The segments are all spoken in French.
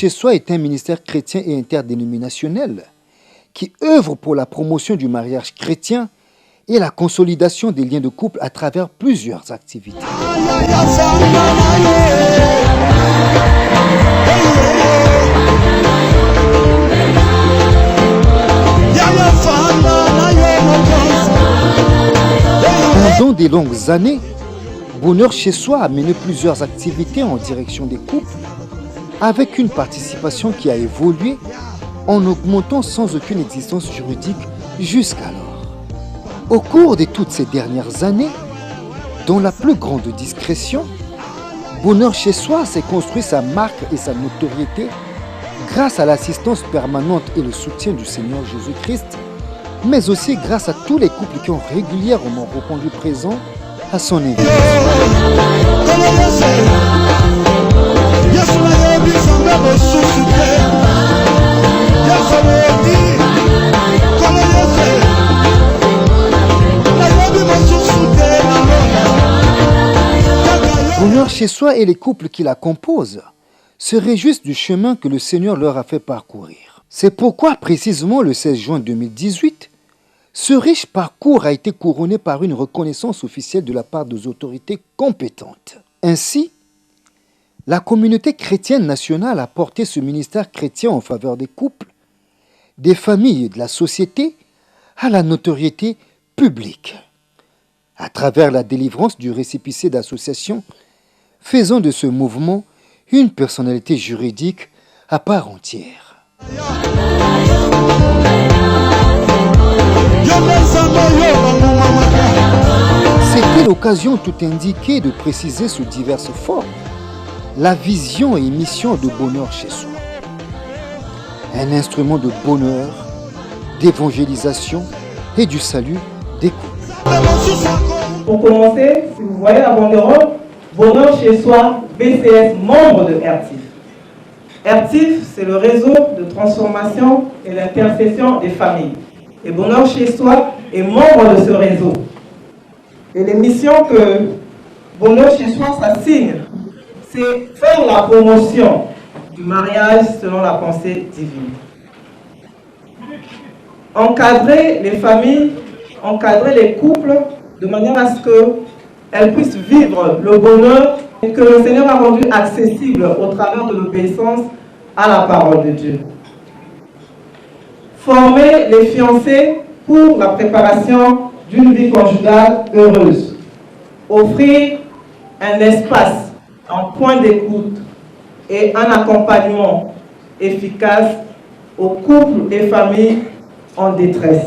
chez soi est un ministère chrétien et interdénominationnel qui œuvre pour la promotion du mariage chrétien et la consolidation des liens de couple à travers plusieurs activités. Pendant des longues années, Bonheur chez soi a mené plusieurs activités en direction des couples, avec une participation qui a évolué en augmentant sans aucune existence juridique jusqu'alors. Au cours de toutes ces dernières années, dans la plus grande discrétion, Bonheur chez soi s'est construit sa marque et sa notoriété grâce à l'assistance permanente et le soutien du Seigneur Jésus-Christ, mais aussi grâce à tous les couples qui ont régulièrement répondu présent à son invitation. Bonheur chez soi et les couples qui la composent se réjouissent du chemin que le Seigneur leur a fait parcourir. C'est pourquoi précisément le 16 juin 2018, ce riche parcours a été couronné par une reconnaissance officielle de la part des autorités compétentes. Ainsi, la communauté chrétienne nationale a porté ce ministère chrétien en faveur des couples, des familles et de la société à la notoriété publique, à travers la délivrance du récépissé d'association, faisant de ce mouvement une personnalité juridique à part entière. C'était l'occasion tout indiquée de préciser sous diverses formes la vision et mission de Bonheur chez soi. Un instrument de bonheur, d'évangélisation et du salut des couples. Pour commencer, si vous voyez la banderole, Bonheur chez soi, BCS, membre de RTIF. RTIF, c'est le réseau de transformation et d'intercession des familles. Et Bonheur chez soi est membre de ce réseau. Et les missions que Bonheur chez soi s'assigne, c'est faire la promotion du mariage selon la pensée divine. Encadrer les familles, encadrer les couples de manière à ce qu'elles puissent vivre le bonheur que le Seigneur a rendu accessible au travers de l'obéissance à la parole de Dieu. Former les fiancés pour la préparation d'une vie conjugale heureuse. Offrir un espace, un point d'écoute et un accompagnement efficace aux couples et familles en détresse.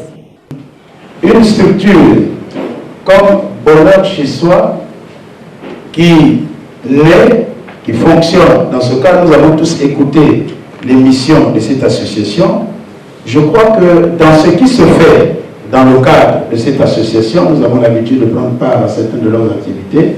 Une structure comme Bonheur chez soi qui naît, qui fonctionne. Dans ce cas, nous avons tous écouté les missions de cette association. Je crois que dans ce qui se fait dans le cadre de cette association, nous avons l'habitude de prendre part à certaines de leurs activités,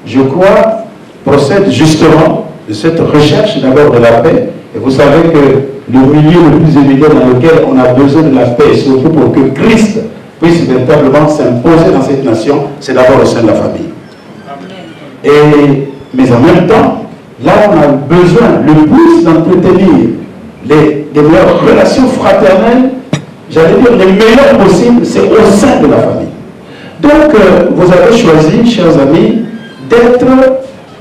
je crois, procède justement de cette recherche d'abord de la paix. Et vous savez que le milieu le plus évident dans lequel on a besoin de la paix, surtout pour que Christ puisse véritablement s'imposer dans cette nation, c'est d'abord au sein de la famille. Mais en même temps, là on a besoin le plus d'entretenir les meilleures relations fraternelles, j'allais dire les meilleures possibles, c'est au sein de la famille. Donc vous avez choisi, chers amis, d'être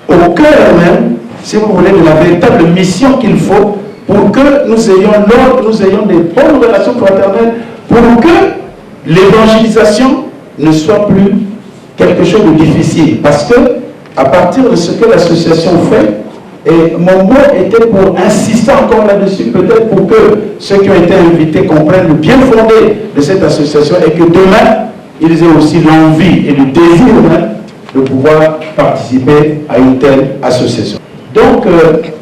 au cœur même, si vous voulez, de la véritable mission qu'il faut pour que nous ayons l'ordre, nous ayons des bonnes relations fraternelles, pour que l'évangélisation ne soit plus quelque chose de difficile. Parce que, à partir de ce que l'association fait, et mon mot était pour insister encore là-dessus, peut-être pour que ceux qui ont été invités comprennent le bien fondé de cette association et que demain, ils aient aussi l'envie et le désir même de pouvoir participer à une telle association. Donc,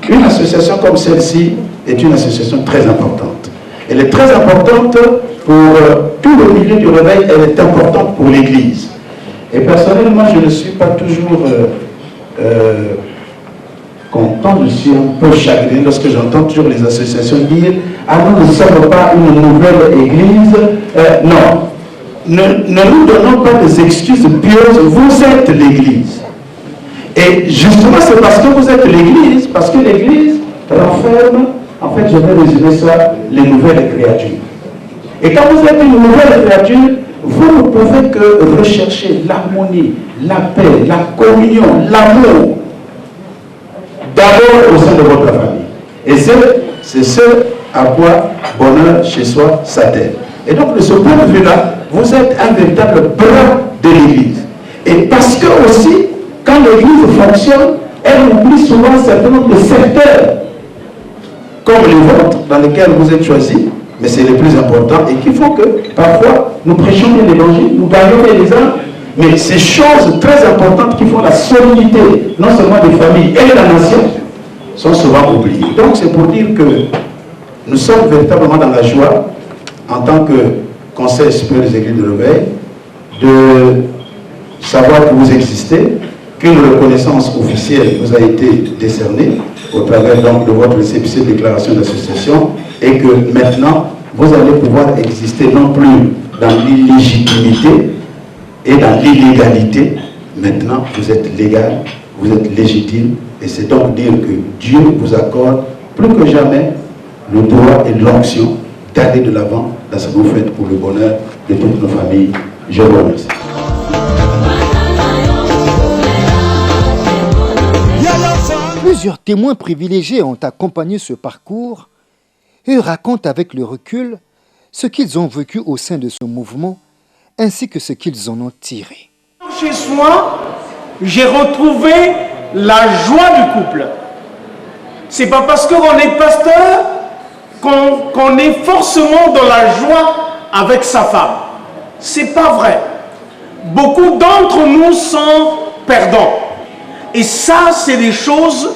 une association comme celle-ci est une association très importante. Elle est très importante pour tout le milieu du réveil, elle est importante pour l'Église. Et personnellement, je ne suis pas toujours content, je suis un peu chagrin lorsque j'entends toujours les associations dire « Ah, nous ne sommes pas une nouvelle Église. » Non, ne nous donnons pas des excuses pieuses, vous êtes l'Église. Et justement, c'est parce que vous êtes l'Église, parce que l'Église renferme En fait, je vais résumer ça, les nouvelles créatures. Et quand vous êtes une nouvelle créature, vous ne pouvez que rechercher l'harmonie, la paix, la communion, l'amour, d'abord au sein de votre famille. Et c'est ce à quoi bonheur chez soi s'attelle. Et donc, de ce point de vue-là, vous êtes un véritable bras de l'Église. Et parce que aussi, quand l'Église fonctionne, elle oublie souvent un certain nombre de secteurs, comme les vôtres, dans lesquels vous êtes choisis, mais c'est le plus important, et qu'il faut que, parfois, nous prêchions bien l'Évangile, nous gagnons bien les âmes, mais ces choses très importantes qui font la solidité, non seulement des familles et de la nation, sont souvent oubliées. Donc, c'est pour dire que nous sommes véritablement dans la joie, en tant que Conseil supérieur des Églises de l'éveil, de savoir que vous existez, qu'une reconnaissance officielle vous a été décernée au travers donc de votre récépissé de déclaration d'association, et que maintenant vous allez pouvoir exister non plus dans l'illégitimité et dans l'illégalité. Maintenant vous êtes légal, vous êtes légitime, et c'est donc dire que Dieu vous accorde plus que jamais le droit et l'onction d'aller de l'avant dans ce que vous faites pour le bonheur de toutes nos familles. Je vous remercie. Plusieurs témoins privilégiés ont accompagné ce parcours et racontent avec le recul ce qu'ils ont vécu au sein de ce mouvement ainsi que ce qu'ils en ont tiré. Chez soi, j'ai retrouvé la joie du couple. C'est pas parce qu'on est pasteur qu'on est forcément dans la joie avec sa femme. C'est pas vrai. Beaucoup d'entre nous sont perdants. Et ça, c'est des choses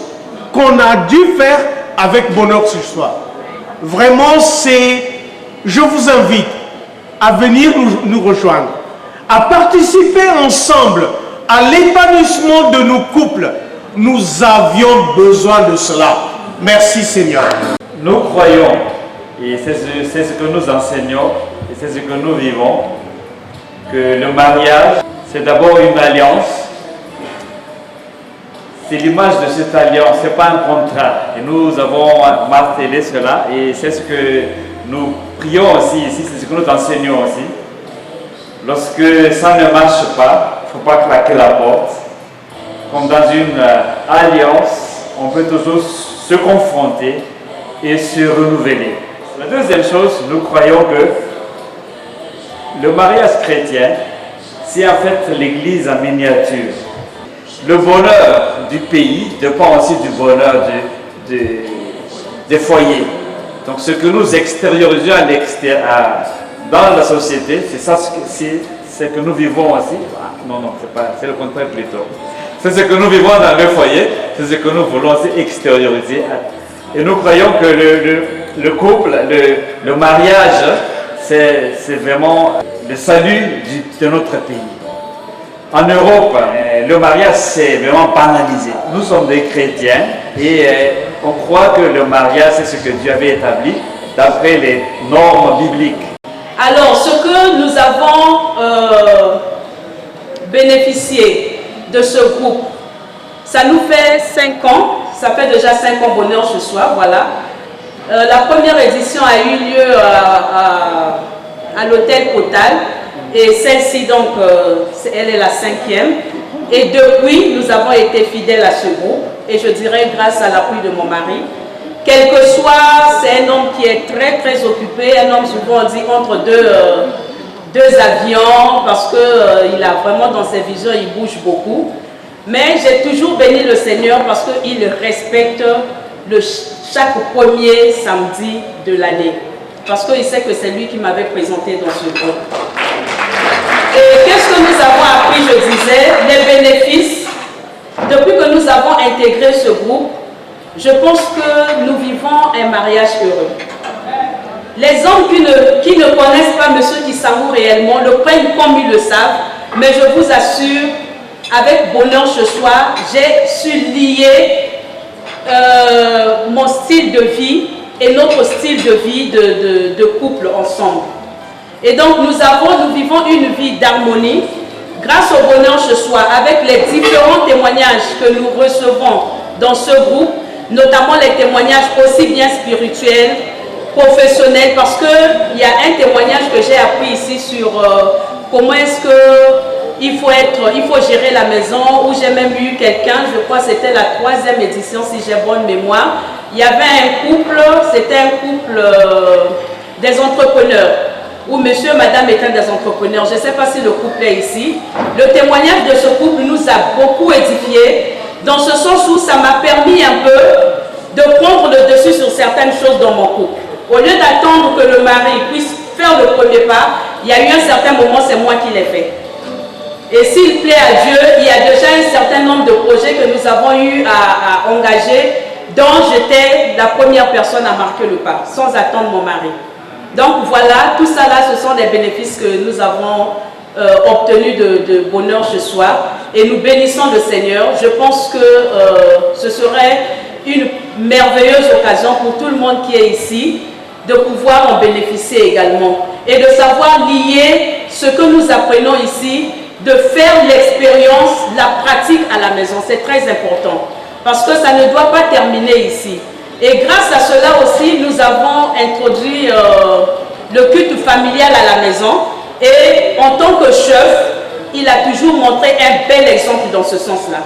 qu'on a dû faire avec bonheur sur soi. Vraiment, je vous invite à venir nous rejoindre, à participer ensemble à l'épanouissement de nos couples. Nous avions besoin de cela. Merci Seigneur. Nous croyons, et c'est ce que nous enseignons, et c'est ce que nous vivons, que le mariage, c'est d'abord une alliance. C'est l'image de cette alliance, ce n'est pas un contrat. Et nous avons martelé cela, et c'est ce que nous prions aussi ici, c'est ce que nous enseignons aussi. Lorsque ça ne marche pas, il ne faut pas claquer la porte. Comme dans une alliance, on peut toujours se confronter et se renouveler. La deuxième chose, nous croyons que le mariage chrétien, c'est en fait l'église en miniature. Le bonheur du pays dépend aussi du bonheur des foyers. Donc ce que nous extériorisons dans la société, c'est ça ce que nous vivons aussi. Ah, non, c'est le contraire plutôt. C'est ce que nous vivons dans le foyer, c'est ce que nous voulons aussi extérioriser. Et nous croyons que le couple, le mariage, c'est vraiment le salut de notre pays. En Europe, le mariage c'est vraiment banalisé. Nous sommes des chrétiens et on croit que le mariage c'est ce que Dieu avait établi d'après les normes bibliques. Alors, ce que nous avons bénéficié de ce groupe, ça nous fait 5 ans, ça fait déjà 5 ans bonheur ce soir, voilà. La première édition a eu lieu à l'hôtel Potal. Et celle-ci, donc, elle est la 5e. Et depuis, nous avons été fidèles à ce groupe. Et je dirais grâce à l'appui de mon mari. Quel que soit, c'est un homme qui est très, très occupé. Un homme, souvent, on dit, entre deux avions. Parce qu'il a vraiment, dans ses visions, il bouge beaucoup. Mais j'ai toujours béni le Seigneur parce qu'il respecte chaque premier samedi de l'année. Parce qu'il sait que c'est lui qui m'avait présenté dans ce groupe. Et qu'est-ce que nous avons appris, je disais, les bénéfices. Depuis que nous avons intégré ce groupe, je pense que nous vivons un mariage heureux. Les hommes qui ne connaissent pas monsieur Kissamou réellement le prennent comme ils le savent, mais je vous assure, avec bonheur ce soir, j'ai su lier mon style de vie et notre style de vie de couple ensemble. Et donc nous vivons une vie d'harmonie grâce au bonheur ce soir avec les différents témoignages que nous recevons dans ce groupe. notamment les témoignages aussi bien spirituels, professionnels, parce qu'il y a un témoignage que j'ai appris ici sur comment est-ce qu'il faut gérer la maison, où j'ai même eu quelqu'un, je crois que c'était la 3e édition si j'ai bonne mémoire. Il y avait un couple, c'était un couple des entrepreneurs, où monsieur et madame étaient des entrepreneurs. Je ne sais pas si le couple est ici. Le témoignage de ce couple nous a beaucoup édifiés, dans ce sens où ça m'a permis un peu de prendre le dessus sur certaines choses dans mon couple. Au lieu d'attendre que le mari puisse faire le premier pas, il y a eu un certain moment, c'est moi qui l'ai fait. Et s'il plaît à Dieu, il y a déjà un certain nombre de projets que nous avons eu à engager, dont j'étais la première personne à marquer le pas, sans attendre mon mari. Donc voilà, tout ça là, ce sont des bénéfices que nous avons obtenus de bonheur ce soir. Et nous bénissons le Seigneur. Je pense que ce serait une merveilleuse occasion pour tout le monde qui est ici de pouvoir en bénéficier également. Et de savoir lier ce que nous apprenons ici, de faire l'expérience, la pratique à la maison. C'est très important. Parce que ça ne doit pas terminer ici. Et grâce à cela aussi, nous avons introduit le culte familial à la maison. Et en tant que chef, il a toujours montré un bel exemple dans ce sens-là.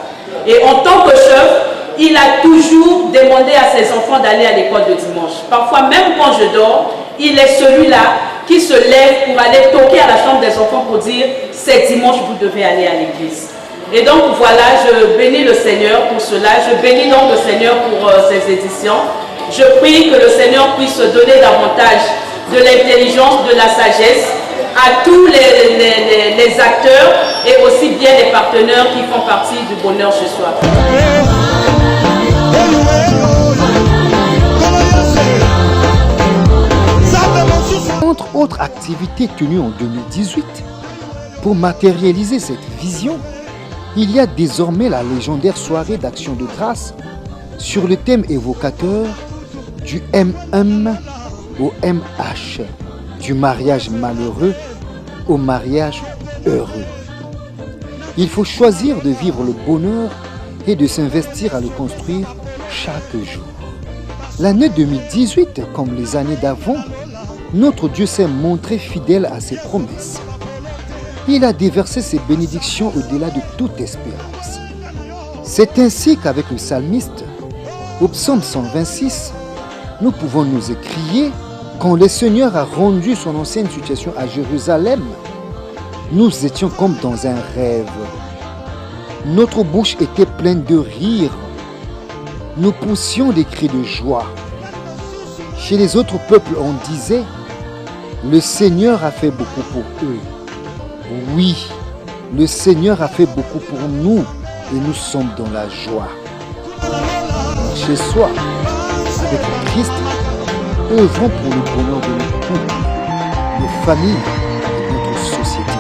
Et en tant que chef, il a toujours demandé à ses enfants d'aller à l'école de dimanche. Parfois, même quand je dors, il est celui-là qui se lève pour aller toquer à la chambre des enfants pour dire « c'est dimanche, vous devez aller à l'église ». Et donc voilà, je bénis le Seigneur pour cela. Je bénis donc le Seigneur pour ces éditions. Je prie que le Seigneur puisse donner davantage de l'intelligence, de la sagesse à tous les acteurs et aussi bien les partenaires qui font partie du bonheur ce soir. Entre autres activités tenues en 2018, pour matérialiser cette vision, il y a désormais la légendaire soirée d'action de grâce sur le thème évocateur du MM au MH, du mariage malheureux au mariage heureux. Il faut choisir de vivre le bonheur et de s'investir à le construire chaque jour. L'année 2018, comme les années d'avant, notre Dieu s'est montré fidèle à ses promesses. Il a déversé ses bénédictions au-delà de toute espérance. C'est ainsi qu'avec le psalmiste, au psaume 126, nous pouvons nous écrier quand le Seigneur a rendu son ancienne situation à Jérusalem. Nous étions comme dans un rêve. Notre bouche était pleine de rire. Nous poussions des cris de joie. Chez les autres peuples, on disait « Le Seigneur a fait beaucoup pour eux ». Oui, le Seigneur a fait beaucoup pour nous et nous sommes dans la joie. Chez soi, avec le Christ, œuvrons pour le bonheur de nos couples, nos familles et notre société.